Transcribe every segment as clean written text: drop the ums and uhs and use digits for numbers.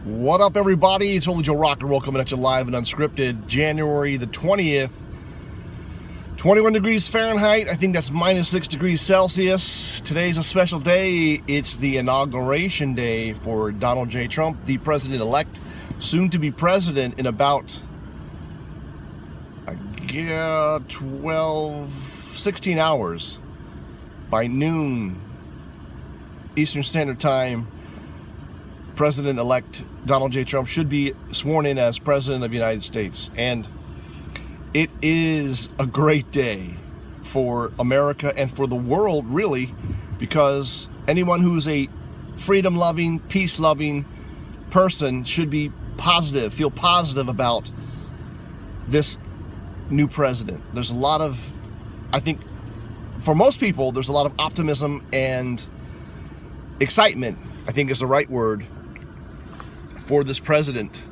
What up, everybody? It's Holy Joe Rock and Roll coming at you live and unscripted, January the 20th. 21 degrees Fahrenheit. I think that's minus 6 degrees Celsius. Today's a special day. It's the inauguration day for Donald J. Trump, the president-elect, soon to be president in about 16 hours. By noon Eastern Standard Time, President-elect Donald J. Trump should be sworn in as President of the United States. And it is a great day for America and for the world, really, because anyone who's a freedom-loving, peace-loving person should be positive, feel positive about this new president. There's a lot of, I think, for most people, there's a lot of optimism and excitement, I think is the right word, for this president,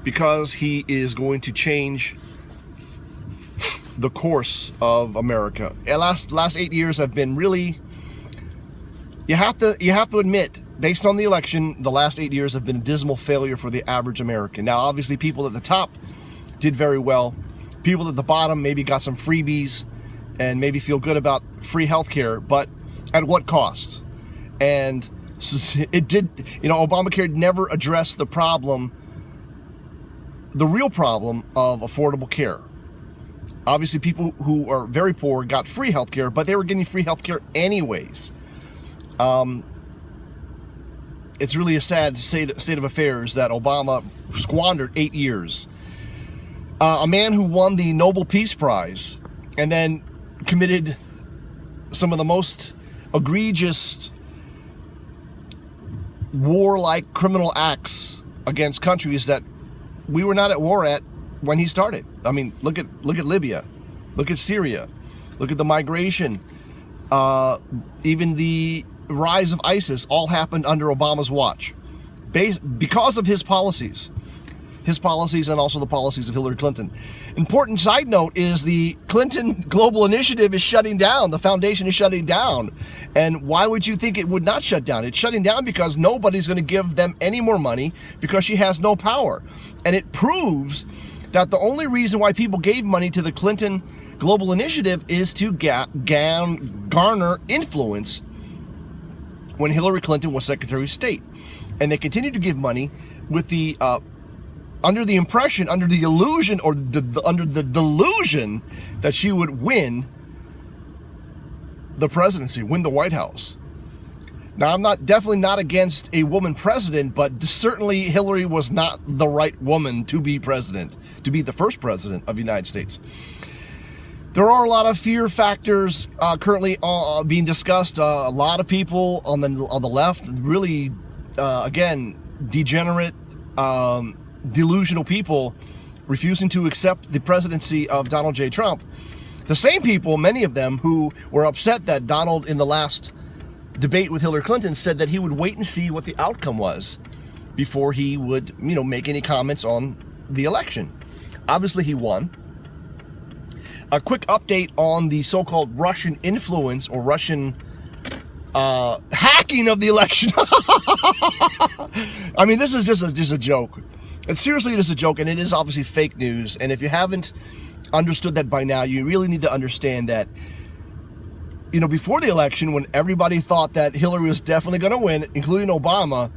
because he is going to change the course of America. Last 8 years have been really, you have to admit, based on the election, the last 8 years have been a dismal failure for the average American. Now, obviously, people at the top did very well. People at the bottom maybe got some freebies and maybe feel good about free health care, but at what cost? And it did, Obamacare never addressed the problem, the real problem of affordable care. Obviously, people who are very poor got free health care, but they were getting free health care anyways. It's really a sad state of affairs that Obama squandered 8 years. A man who won the Nobel Peace Prize and then committed some of the most egregious warlike criminal acts against countries that we were not at war at when he started. I mean, look at Libya, look at Syria, look at the migration, even the rise of ISIS, all happened under Obama's watch, because of his policies and also the policies of Hillary Clinton. Important side note is the Clinton Global Initiative is shutting down. The foundation is shutting down. And why would you think it would not shut down? It's shutting down because nobody's going to give them any more money because she has no power. And it proves that the only reason why people gave money to the Clinton Global Initiative is to garner influence when Hillary Clinton was Secretary of State. And they continued to give money with the under the illusion or under the delusion that she would win the presidency, win the White House. Now, I'm definitely not against a woman president, but certainly Hillary was not the right woman to be president, to be the first president of the United States. There are a lot of fear factors currently being discussed. A lot of people on the left, really, again, degenerate, delusional people refusing to accept the presidency of Donald J. Trump. The same people, many of them, who were upset that Donald, in the last debate with Hillary Clinton, said that he would wait and see what the outcome was before he would, make any comments on the election. Obviously, he won. A quick update on the so-called Russian influence or Russian hacking of the election. I mean, this is just a joke. It's seriously just a joke, and it is obviously fake news. And if you haven't understood that by now, you really need to understand that, before the election, when everybody thought that Hillary was definitely going to win, including Obama,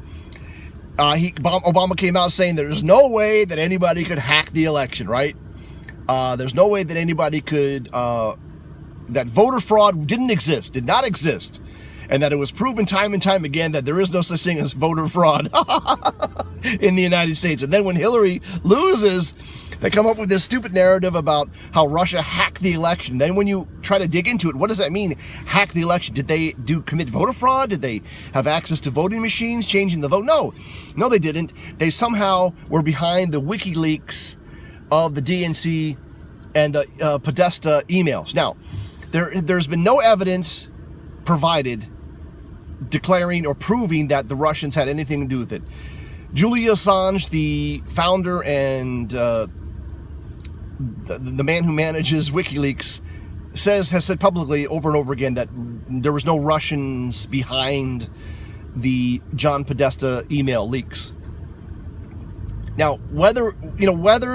Obama came out saying there's no way that anybody could hack the election, right? There's no way that anybody could, that voter fraud did not exist. And that it was proven time and time again that there is no such thing as voter fraud in the United States. And then when Hillary loses, they come up with this stupid narrative about how Russia hacked the election. Then when you try to dig into it, what does that mean, hack the election? Did they commit voter fraud? Did they have access to voting machines, changing the vote? No, they didn't. They somehow were behind the WikiLeaks of the DNC and Podesta emails. Now, there's been no evidence provided declaring or proving that the Russians had anything to do with it. Julian Assange, the founder and the man who manages WikiLeaks, has said publicly over and over again that there was no Russians behind the John Podesta email leaks. Now, whether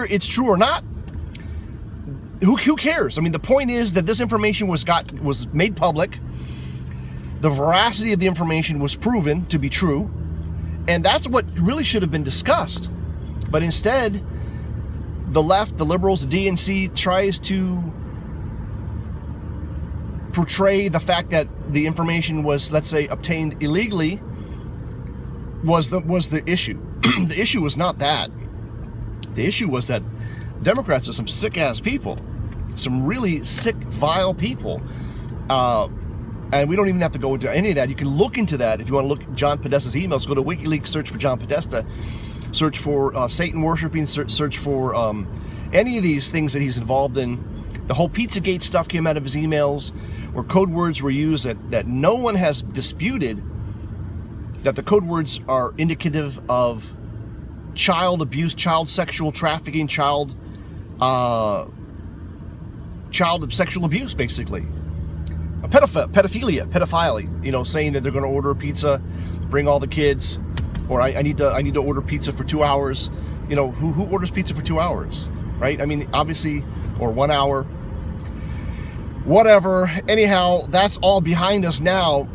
it's true or not, who cares? I mean, the point is that this information was made public. The veracity of the information was proven to be true, and that's what really should have been discussed. But instead, the left, the liberals, the DNC tries to portray the fact that the information was, let's say, obtained illegally was the issue. The issue was not that. The issue was that Democrats are some sick-ass people, some really sick, vile people. And we don't even have to go into any of that. You can look into that if you want to look at John Podesta's emails. Go to WikiLeaks, search for John Podesta, search for Satan worshiping, search for any of these things that he's involved in. The whole Pizzagate stuff came out of his emails, where code words were used that no one has disputed, that the code words are indicative of child abuse, child sexual trafficking, child sexual abuse, basically. Pedophilia, saying that they're going to order a pizza, bring all the kids, or I need to order pizza for 2 hours. Who orders pizza for 2 hours, right? I mean, obviously, or 1 hour, whatever. Anyhow, that's all behind us now,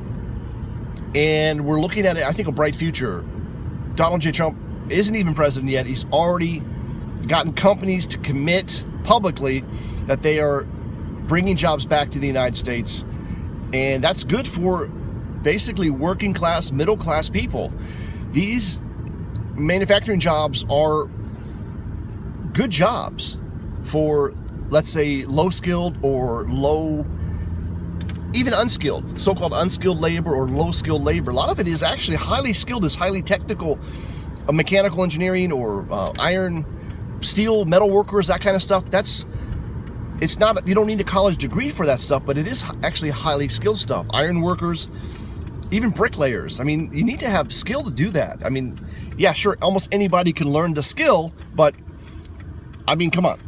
and we're looking at, I think, a bright future. Donald J. Trump isn't even president yet. He's already gotten companies to commit publicly that they are bringing jobs back to the United States. And that's good for basically working class, middle class people. These manufacturing jobs are good jobs for, let's say, low skilled or low, even unskilled, so-called unskilled labor or low skilled labor. A lot of it is actually highly skilled, is highly technical, mechanical engineering or iron, steel, metal workers, that kind of stuff. It's not, you don't need a college degree for that stuff, but it is actually highly skilled stuff. Iron workers, even bricklayers. I mean, you need to have skill to do that. I mean, yeah, sure, almost anybody can learn the skill, but I mean, come on.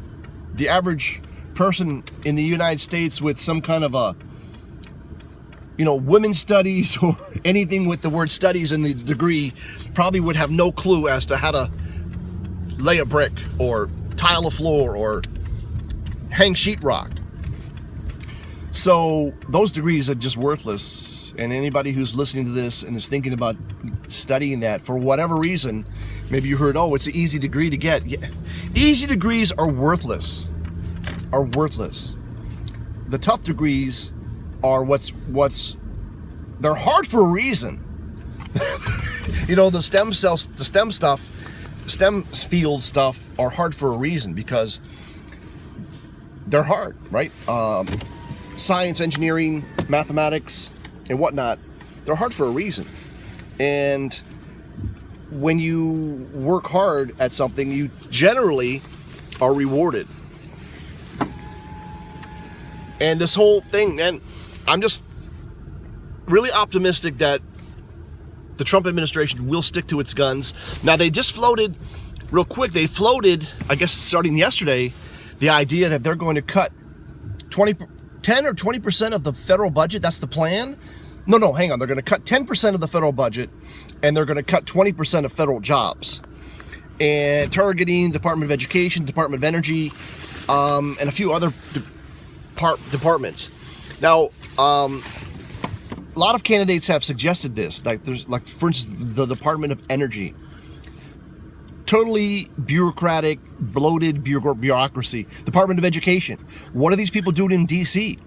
The average person in the United States with some kind of a, women's studies or anything with the word studies in the degree probably would have no clue as to how to lay a brick or tile a floor or hang sheetrock. So those degrees are just worthless, and anybody who's listening to this and is thinking about studying that for whatever reason, maybe you heard, it's an easy degree to get. Yeah. Easy degrees are worthless. The tough degrees are they're hard for a reason. The STEM field stuff are hard for a reason, because they're hard, right? Science, engineering, mathematics, and whatnot, they're hard for a reason. And when you work hard at something, you generally are rewarded. And this whole thing, man, I'm just really optimistic that the Trump administration will stick to its guns. Now, they just floated, real quick, I guess starting yesterday, the idea that they're going to cut 10 or 20% of the federal budget. That's the plan. No, hang on. They're going to cut 10% of the federal budget, and they're going to cut 20% of federal jobs, and targeting Department of Education, Department of Energy, and a few other departments. Now, a lot of candidates have suggested this. Like for instance, the Department of Energy. Totally bureaucratic, bloated bureaucracy. Department of Education. What are these people doing in D.C.?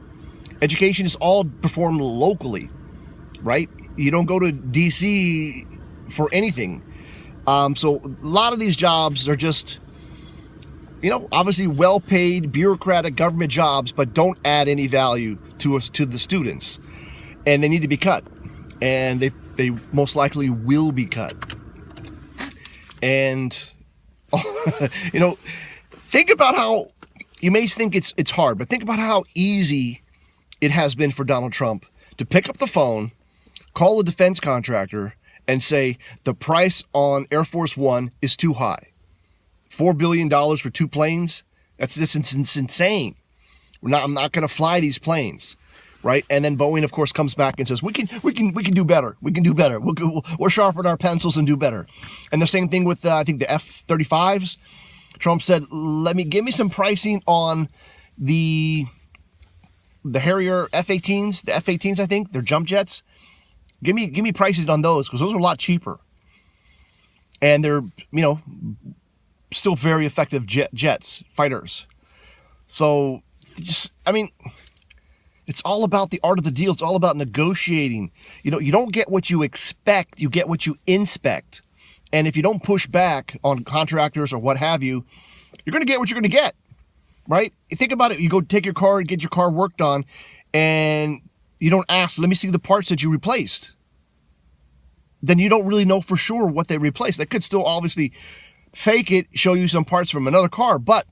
Education is all performed locally, right? You don't go to D.C. for anything. So a lot of these jobs are just, obviously well-paid, bureaucratic government jobs, but don't add any value to the students. And they need to be cut. And they most likely will be cut. And, think about how, you may think it's hard, but think about how easy it has been for Donald Trump to pick up the phone, call a defense contractor, and say, the price on Air Force One is too high. $4 billion for 2 planes? That's insane. I'm not going to fly these planes. right? And then Boeing, of course, comes back and says, we can do better. We can do better. We'll sharpen our pencils and do better. And the same thing with, I think, the F-35s. Trump said, give me some pricing on the Harrier F-18s, the F-18s, I think, they're jump jets. Give me prices on those, because those are a lot cheaper. And they're, still very effective jets, fighters. So, it's all about the art of the deal. It's all about negotiating. You don't get what you expect, you get what you inspect. And if you don't push back on contractors or what have you, you're going to get what you're going to get, right? Think about it. You go take your car and get your car worked on, and you don't ask, let me see the parts that you replaced. Then you don't really know for sure what they replaced. They could still obviously fake it, show you some parts from another car, but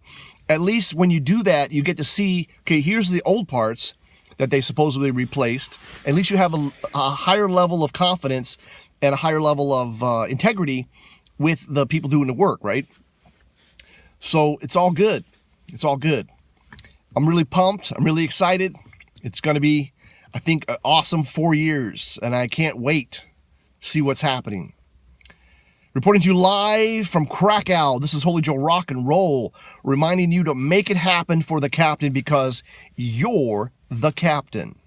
at least when you do that, you get to see, okay, here's the old parts that they supposedly replaced. At least you have a higher level of confidence and a higher level of integrity with the people doing the work, right? So it's all good. It's all good. I'm really pumped. I'm really excited. It's going to be, I think, an awesome 4 years, and I can't wait to see what's happening. Reporting to you live from Krakow, this is Holy Joe Rock and Roll, reminding you to make it happen for the captain, because you're the captain.